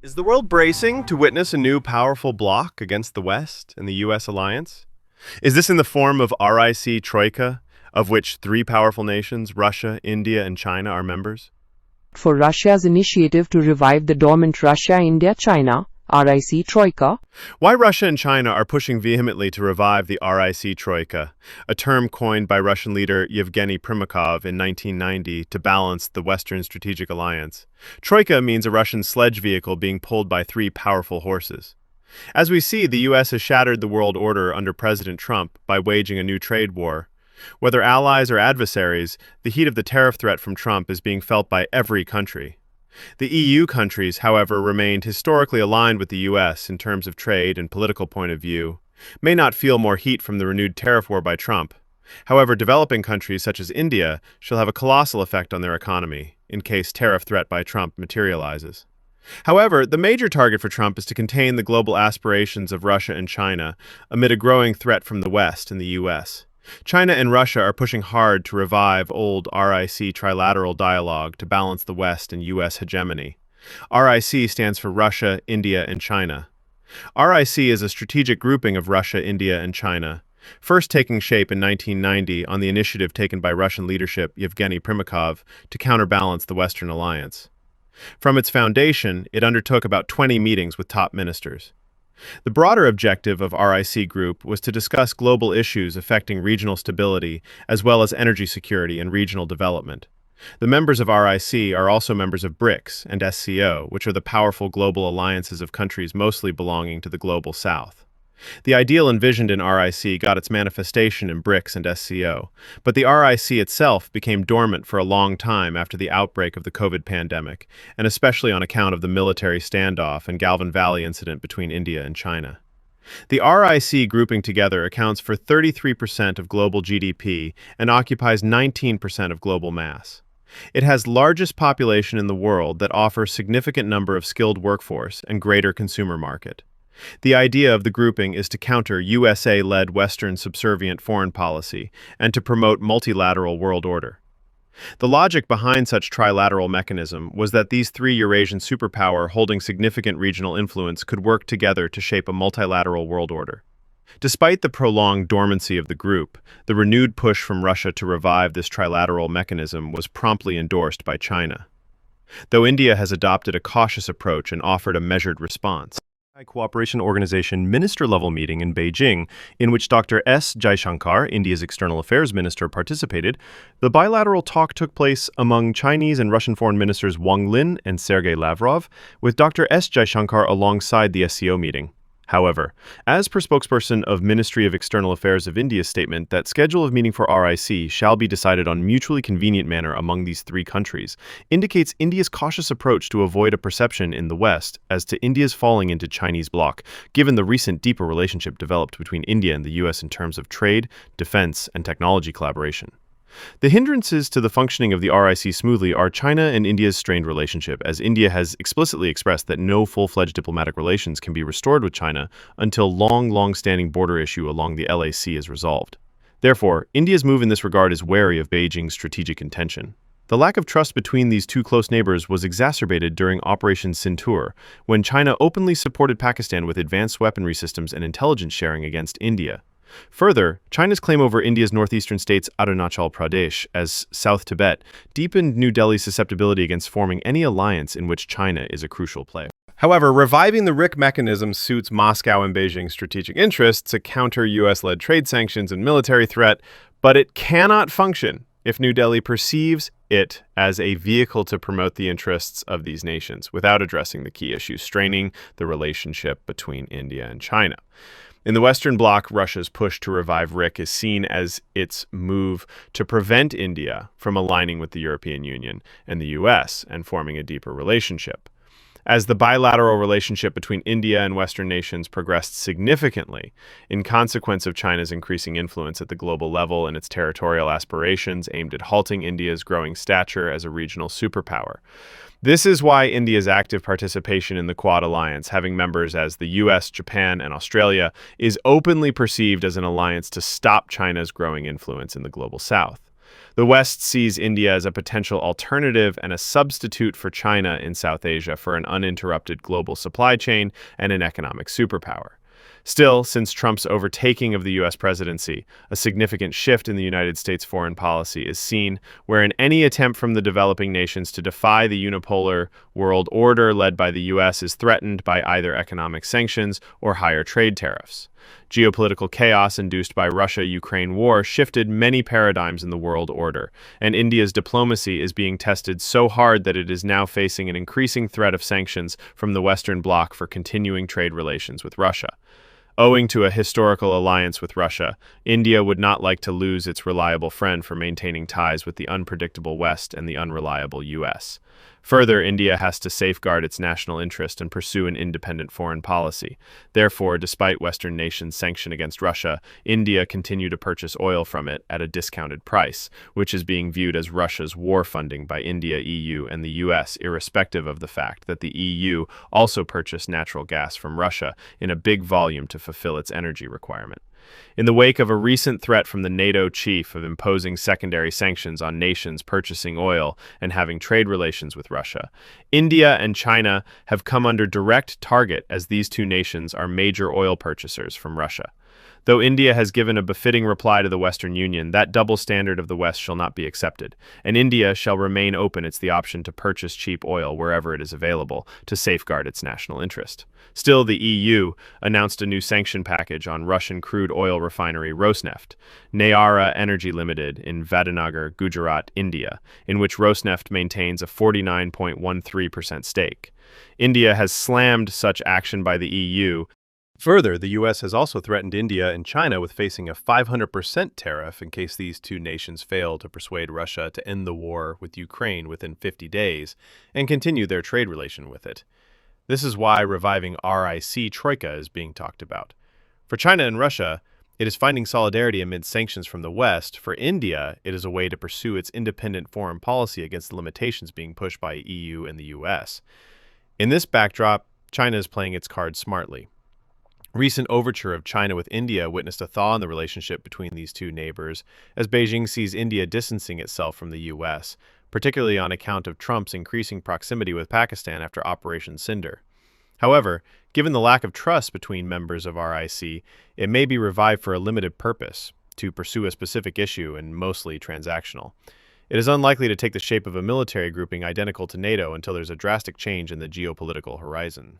Is the world bracing to witness a new powerful bloc against the West and the U.S. alliance? Is this in the form of RIC Troika, of which three powerful nations, Russia, India, and China, are members? For Russia's initiative to revive the dormant Russia-India-China RIC Troika. Why Russia and China are pushing vehemently to revive the RIC Troika, a term coined by Russian leader Yevgeny Primakov in 1990 to balance the Western strategic alliance. Troika means a Russian sledge vehicle being pulled by three powerful horses. As we see, the U.S. has shattered the world order under President Trump by waging a new trade war. Whether allies or adversaries, the heat of the tariff threat from Trump is being felt by every country. The EU countries, however, remained historically aligned with the U.S. in terms of trade and political point of view, may not feel more heat from the renewed tariff war by Trump. However, developing countries such as India shall have a colossal effect on their economy in case tariff threat by Trump materializes. However, the major target for Trump is to contain the global aspirations of Russia and China amid a growing threat from the West and the U.S. China and Russia are pushing hard to revive old RIC trilateral dialogue to balance the West and U.S. hegemony. RIC stands for Russia, India, and China. RIC is a strategic grouping of Russia, India, and China, first taking shape in 1990 on the initiative taken by Russian leadership Yevgeny Primakov to counterbalance the Western alliance. From its foundation, it undertook about 20 meetings with top ministers. The broader objective of RIC Group was to discuss global issues affecting regional stability as well as energy security and regional development. The members of RIC are also members of BRICS and SCO, which are the powerful global alliances of countries mostly belonging to the Global South. The ideal envisioned in RIC got its manifestation in BRICS and SCO, but the RIC itself became dormant for a long time after the outbreak of the COVID pandemic, and especially on account of the military standoff and Galvin Valley incident between India and China. The RIC grouping together accounts for 33% of global GDP and occupies 19% of global mass. It has largest population in the world that offers significant number of skilled workforce and greater consumer market. The idea of the grouping is to counter USA-led Western subservient foreign policy and to promote multilateral world order. The logic behind such trilateral mechanism was that these three Eurasian superpower holding significant regional influence could work together to shape a multilateral world order. Despite the prolonged dormancy of the group, the renewed push from Russia to revive this trilateral mechanism was promptly endorsed by China. Though India has adopted a cautious approach and offered a measured response. Cooperation Organization minister-level meeting in Beijing, in which Dr. S. Jaishankar, India's External Affairs Minister, participated, the bilateral talk took place among Chinese and Russian foreign ministers Wang Lin and Sergei Lavrov, with Dr. S. Jaishankar alongside the SCO meeting. However, as per spokesperson of Ministry of External Affairs of India's statement that schedule of meeting for RIC shall be decided on mutually convenient manner among these three countries, indicates India's cautious approach to avoid a perception in the West as to India's falling into Chinese bloc, given the recent deeper relationship developed between India and the U.S. in terms of trade, defense, and technology collaboration. The hindrances to the functioning of the RIC smoothly are China and India's strained relationship, as India has explicitly expressed that no full-fledged diplomatic relations can be restored with China until long-standing border issue along the LAC is resolved. Therefore, India's move in this regard is wary of Beijing's strategic intention. The lack of trust between these two close neighbors was exacerbated during Operation Sindoor, when China openly supported Pakistan with advanced weaponry systems and intelligence sharing against India. Further, China's claim over India's northeastern states Arunachal Pradesh as South Tibet deepened New Delhi's susceptibility against forming any alliance in which China is a crucial player. However, reviving the RIC mechanism suits Moscow and Beijing's strategic interests to counter U.S.-led trade sanctions and military threat, but it cannot function if New Delhi perceives it as a vehicle to promote the interests of these nations without addressing the key issues straining the relationship between India and China. In the Western Bloc, Russia's push to revive RIC is seen as its move to prevent India from aligning with the European Union and the U.S. and forming a deeper relationship. As the bilateral relationship between India and Western nations progressed significantly in consequence of China's increasing influence at the global level and its territorial aspirations aimed at halting India's growing stature as a regional superpower. This is why India's active participation in the Quad alliance, having members as the US, Japan, and Australia, is openly perceived as an alliance to stop China's growing influence in the global south. The West sees India as a potential alternative and a substitute for China in South Asia for an uninterrupted global supply chain and an economic superpower. Still, since Trump's overtaking of the U.S. presidency, a significant shift in the United States foreign policy is seen, wherein any attempt from the developing nations to defy the unipolar world order led by the U.S. is threatened by either economic sanctions or higher trade tariffs. Geopolitical chaos induced by Russia-Ukraine war shifted many paradigms in the world order, and India's diplomacy is being tested so hard that it is now facing an increasing threat of sanctions from the Western bloc for continuing trade relations with Russia. Owing to a historical alliance with Russia, India would not like to lose its reliable friend for maintaining ties with the unpredictable West and the unreliable U.S. Further, India has to safeguard its national interest and pursue an independent foreign policy. Therefore, despite Western nations' sanction against Russia, India continue to purchase oil from it at a discounted price, which is being viewed as Russia's war funding by India, EU, and the US, irrespective of the fact that the EU also purchased natural gas from Russia in a big volume to fulfill its energy requirement. In the wake of a recent threat from the NATO chief of imposing secondary sanctions on nations purchasing oil and having trade relations with Russia, India and China have come under direct target as these two nations are major oil purchasers from Russia. Though India has given a befitting reply to the Western Union, that double standard of the West shall not be accepted, and India shall remain open its the option to purchase cheap oil wherever it is available to safeguard its national interest. Still, the EU announced a new sanction package on Russian crude oil refinery Rosneft, Nayara Energy Limited in Vadinagar, Gujarat, India, in which Rosneft maintains a 49.13% stake. India has slammed such action by the EU. Further, the U.S. has also threatened India and China with facing a 500% tariff in case these two nations fail to persuade Russia to end the war with Ukraine within 50 days and continue their trade relation with it. This is why reviving RIC Troika is being talked about. For China and Russia, it is finding solidarity amid sanctions from the West. For India, it is a way to pursue its independent foreign policy against the limitations being pushed by EU and the U.S. In this backdrop, China is playing its cards smartly. Recent overture of China with India witnessed a thaw in the relationship between these two neighbors, as Beijing sees India distancing itself from the U.S., particularly on account of Trump's increasing proximity with Pakistan after Operation Cinder. However, given the lack of trust between members of RIC, it may be revived for a limited purpose, to pursue a specific issue and mostly transactional. It is unlikely to take the shape of a military grouping identical to NATO until there's a drastic change in the geopolitical horizon.